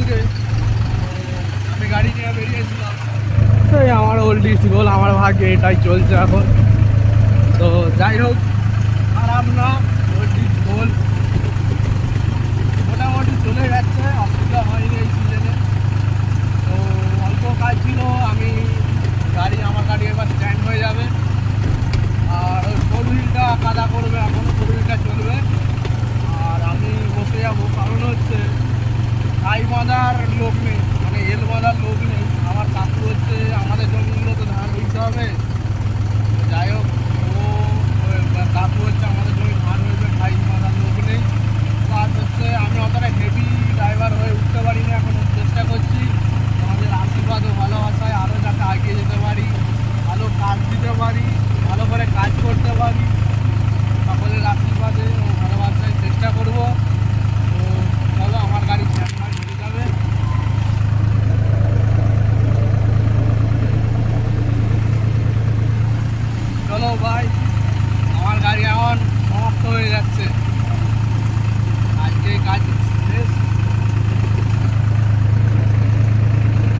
কালকে আমি গাড়ি নিয়ে বেরিয়েছিলাম, সেই আমার ওল্ড ইস্ট গোল, আমার ভাগ্যে এটাই চলছে এখন। তো যাই হোক, খারাপ না, ওল্ড ইস্ট গোল মোটামুটি চলে যাচ্ছে, অসুবিধা হয়নি এই সিজনে। তো অল্প কাজ ছিল, আমার গাড়ি এবার স্ট্যান্ড হয়ে যাবে, আর ওই ফোর হুইলটা কাদা করবে, এখনও ফোর হুইলটা চলবে, আর আমি বসে যাবো। কারণ হচ্ছে ছাই বাঁধার লোক নেই, মানে এল বাঁধার লোক নেই। আমার কাকু হচ্ছে, আমাদের জমিগুলো তো ধান রইতে হবে। যাই হোক, ও কাকু হচ্ছে আমাদের জমি ধান রয়েছে, ছাই বাঁধার লোক নেই। প্লাস হচ্ছে আমি অতটা হেভি ড্রাইভার হয়ে উঠতে পারি না, এখন চেষ্টা করছি। আমাদের আশীর্বাদ ও ভালোবাসায় আরও যাতে এগিয়ে যেতে পারি, ভালো কাজ দিতে পারি, ভালো করে কাজ করতে পারি, সকলের আশীর্বাদে ও ভালোবাসায় চেষ্টা করব। তো চলো, আমার গাড়ি স্ট্যান্ড বাই হয়ে যাবে। চলো ভাই, আমার গাড়ি এখন সমাপ্ত হয়ে যাচ্ছে।